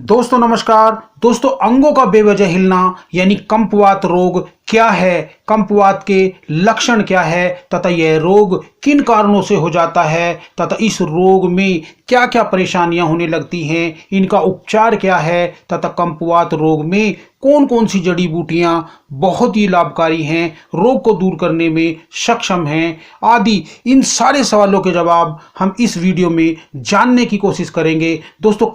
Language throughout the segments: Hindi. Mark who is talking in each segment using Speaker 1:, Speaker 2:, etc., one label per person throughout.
Speaker 1: दोस्तों नमस्कार। दोस्तों अंगों का बेवजह हिलना यानी कंपवात रोग क्या है, कंपवात के लक्षण क्या है तथा यह रोग किन कारणों से हो जाता है तथा इस रोग में क्या क्या परेशानियां होने लगती हैं, इनका उपचार क्या है तथा कंपवात रोग में कौन कौन सी जड़ी बूटियां बहुत ही लाभकारी हैं, रोग को दूर करने में सक्षम हैं आदि इन सारे सवालों के जवाब हम इस वीडियो में जानने की कोशिश करेंगे। दोस्तों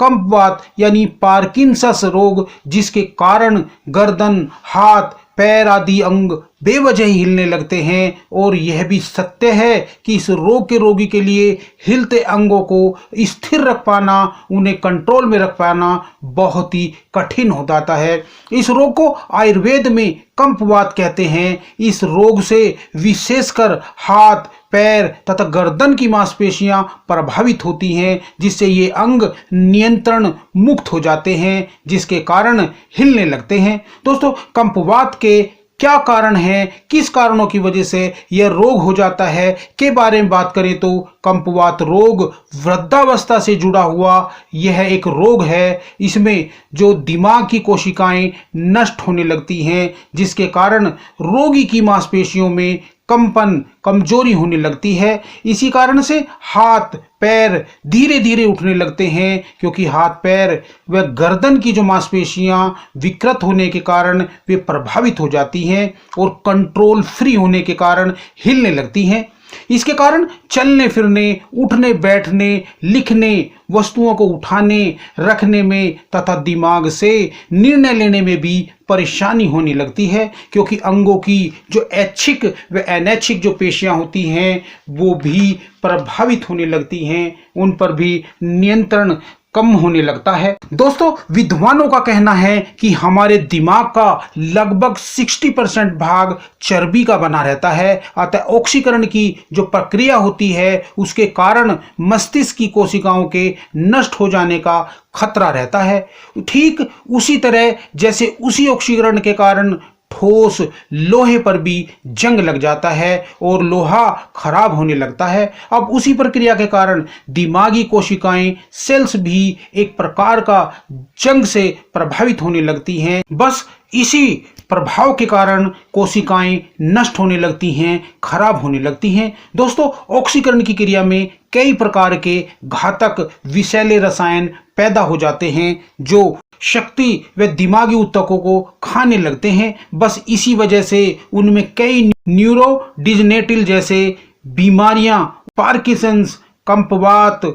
Speaker 1: कंपवात यानी पार्किंसंस रोग, जिसके कारण गर्दन, हाथ, पैर आदि अंग बेवजह ही हिलने लगते हैं और यह भी सत्य है कि इस रोग के रोगी के लिए हिलते अंगों को स्थिर रख पाना, उन्हें कंट्रोल में रख पाना बहुत ही कठिन हो जाता है। इस रोग को आयुर्वेद में कंपवात कहते हैं। इस रोग से विशेषकर हाथ, पैर तथा गर्दन की मांसपेशियां प्रभावित होती हैं, जिससे ये अंग नियंत्रण मुक्त हो जाते हैं, जिसके कारण हिलने लगते हैं। दोस्तों कंपवात के क्या कारण है, किस कारणों की वजह से यह रोग हो जाता है के बारे में बात करें तो कंपवात रोग वृद्धावस्था से जुड़ा हुआ यह एक रोग है। इसमें जो दिमाग की कोशिकाएं नष्ट होने लगती हैं, जिसके कारण रोगी की मांसपेशियों में कंपन, कमजोरी होने लगती है। इसी कारण से हाथ पैर धीरे धीरे उठने लगते हैं, क्योंकि हाथ पैर व गर्दन की जो मांसपेशियां विकृत होने के कारण वे प्रभावित हो जाती हैं और कंट्रोल फ्री होने के कारण हिलने लगती हैं। इसके कारण चलने फिरने, उठने बैठने, लिखने, वस्तुओं को उठाने रखने में तथा दिमाग से निर्णय लेने में भी परेशानी होने लगती है, क्योंकि अंगों की जो ऐच्छिक व अनैच्छिक जो पेशियां होती हैं वो भी प्रभावित होने लगती हैं, उन पर भी नियंत्रण कम होने लगता है। दोस्तों विद्वानों का कहना है कि हमारे दिमाग का लगभग 60% भाग चर्बी का बना रहता है, अतः ऑक्सीकरण की जो प्रक्रिया होती है उसके कारण मस्तिष्क की कोशिकाओं के नष्ट हो जाने का खतरा रहता है। ठीक उसी तरह जैसे उसी ऑक्सीकरण के कारण ठोस लोहे पर भी जंग लग जाता है और लोहा खराब होने लगता है। अब उसी प्रक्रिया के कारण दिमागी कोशिकाएं, सेल्स भी एक प्रकार का जंग से प्रभावित होने लगती हैं। बस इसी प्रभाव के कारण कोशिकाएं नष्ट होने लगती हैं, खराब होने लगती हैं। दोस्तों ऑक्सीकरण की क्रिया में कई प्रकार के घातक विषैले रसायन पैदा हो जाते हैं जो शक्ति व दिमागी ऊतकों को खाने लगते हैं। बस इसी वजह से उनमें कई न्यूरोडिजनेटिव जैसे बीमारियां, पार्किंसंस, कंपवात,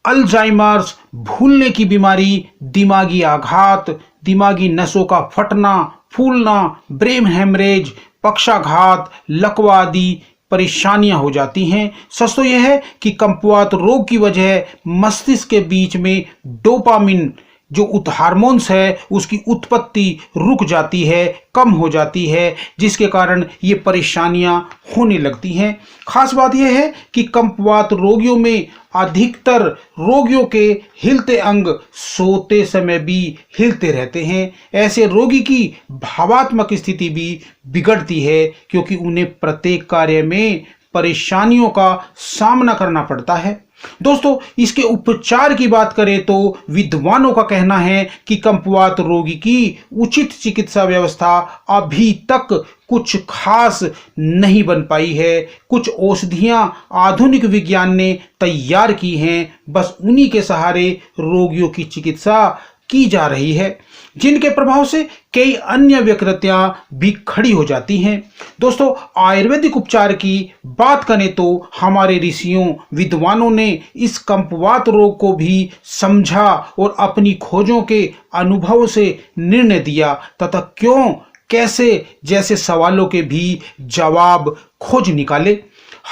Speaker 1: अल्जाइमर्स, भूलने की बीमारी, दिमागी आघात, दिमागी नसों का फटना, फूलना, ब्रेन हेमरेज, पक्षाघात, लकवा आदि परेशानियां हो जाती हैं। सच तो यह है कि कंपवात रोग की वजह मस्तिष्क के बीच में डोपामिन जो हार्मोन्स है उसकी उत्पत्ति रुक जाती है, कम हो जाती है, जिसके कारण ये परेशानियां होने लगती हैं। खास बात यह है कि कंपवात रोगियों में अधिकतर रोगियों के हिलते अंग सोते समय भी हिलते रहते हैं। ऐसे रोगी की भावात्मक स्थिति भी बिगड़ती है, क्योंकि उन्हें प्रत्येक कार्य में परेशानियों का सामना करना पड़ता है। दोस्तों इसके उपचार की बात करें तो विद्वानों का कहना है कि कंपवात रोगी की उचित चिकित्सा व्यवस्था अभी तक कुछ खास नहीं बन पाई है। कुछ औषधियां आधुनिक विज्ञान ने तैयार की हैं, बस उन्हीं के सहारे रोगियों की चिकित्सा की जा रही है, जिनके प्रभाव से कई अन्य विकृतियां भी खड़ी हो जाती हैं। दोस्तों आयुर्वेदिक उपचार की बात करें तो हमारे ऋषियों, विद्वानों ने इस कंपवात रोग को भी समझा और अपनी खोजों के अनुभव से निर्णय दिया तथा क्यों, कैसे जैसे सवालों के भी जवाब खोज निकाले।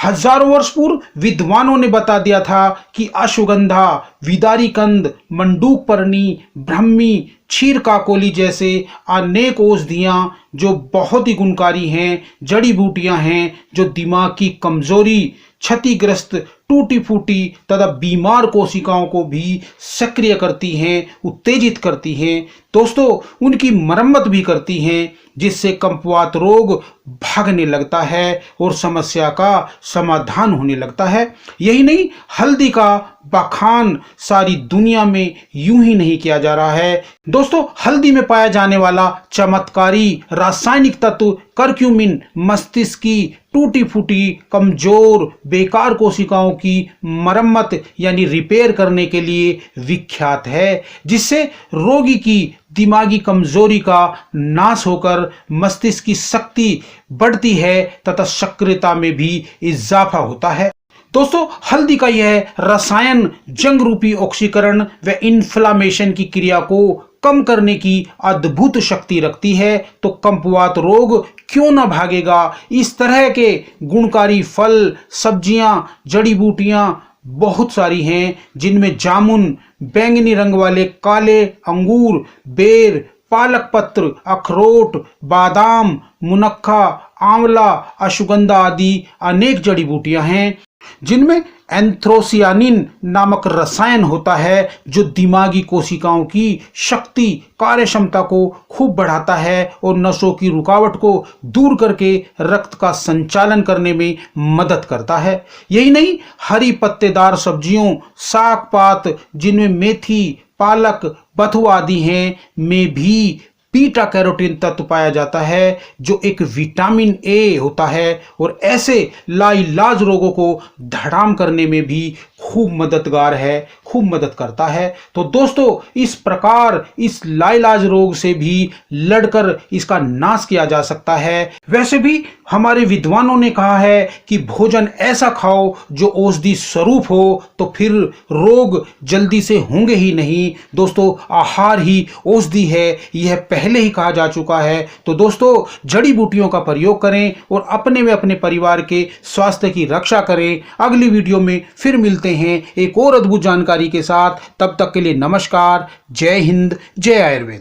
Speaker 1: हजारों वर्ष पूर्व विद्वानों ने बता दिया था कि अश्वगंधा, विदारीकंद, मंडूकपर्णी, ब्रह्मी, क्षीर काकोली जैसे अनेक औषधियां जो बहुत ही गुणकारी हैं, जड़ी बूटियां हैं, जो दिमाग की कमजोरी, क्षतिग्रस्त, टूटी फूटी तथा बीमार कोशिकाओं को भी सक्रिय करती हैं, उत्तेजित करती हैं। दोस्तों उनकी मरम्मत भी करती हैं, जिससे कम्पवात रोग भागने लगता है और समस्या का समाधान होने लगता है। यही नहीं, हल्दी का बखान सारी दुनिया में यूं ही नहीं किया जा रहा है। दोस्तों हल्दी में पाया जाने वाला चमत्कारी रासायनिक तत्व करक्यूमिन मस्तिष्क की टूटी फूटी कमजोर बेकार कोशिकाओं की मरम्मत यानी रिपेयर करने के लिए विख्यात है, जिससे रोगी की दिमागी कमजोरी का नाश होकर मस्तिष्क की शक्ति बढ़ती है तथा सक्रियता में भी इजाफा होता है। दोस्तों हल्दी का यह रसायन जंग रूपी ऑक्सीकरण व इन्फ्लामेशन की क्रिया को कम करने की अद्भुत शक्ति रखती है, तो कम्पवात रोग क्यों ना भागेगा। इस तरह के गुणकारी फल, सब्जियां, जड़ी बूटियां बहुत सारी हैं, जिनमें जामुन, बैंगनी रंग वाले काले अंगूर, बेर, पालक पत्र, अखरोट, बादाम, मुनक्का, आंवला, अश्वगंधा आदि अनेक जड़ी बूटियां हैं, जिनमें एंथ्रोसियानिन नामक रसायन होता है, जो दिमागी कोशिकाओं की शक्ति कार्य क्षमता को खूब बढ़ाता है और नसों की रुकावट को दूर करके रक्त का संचालन करने में मदद करता है। यही नहीं, हरी पत्तेदार सब्जियों, साग पात जिनमें मेथी, पालक, बथुआ आदि हैं, में भी बीटा कैरोटीन तत्व पाया जाता है, जो एक विटामिन ए होता है और ऐसे लाइलाज रोगों को धड़ाम करने में भी खूब मददगार है, खूब मदद करता है। तो दोस्तों इस प्रकार इस लाइलाज रोग से भी लड़कर इसका नाश किया जा सकता है। वैसे भी हमारे विद्वानों ने कहा है कि भोजन ऐसा खाओ जो औषधि स्वरूप हो, तो फिर रोग जल्दी से होंगे ही नहीं। दोस्तों आहार ही औषधि है, यह पहले ही कहा जा चुका है। तो दोस्तों जड़ी बूटियों का प्रयोग करें और अपने व अपने परिवार के स्वास्थ्य की रक्षा करें। अगली वीडियो में फिर मिलते हैं एक और अद्भुत जानकारी के साथ। तब तक के लिए नमस्कार, जय हिंद, जय आयुर्वेद।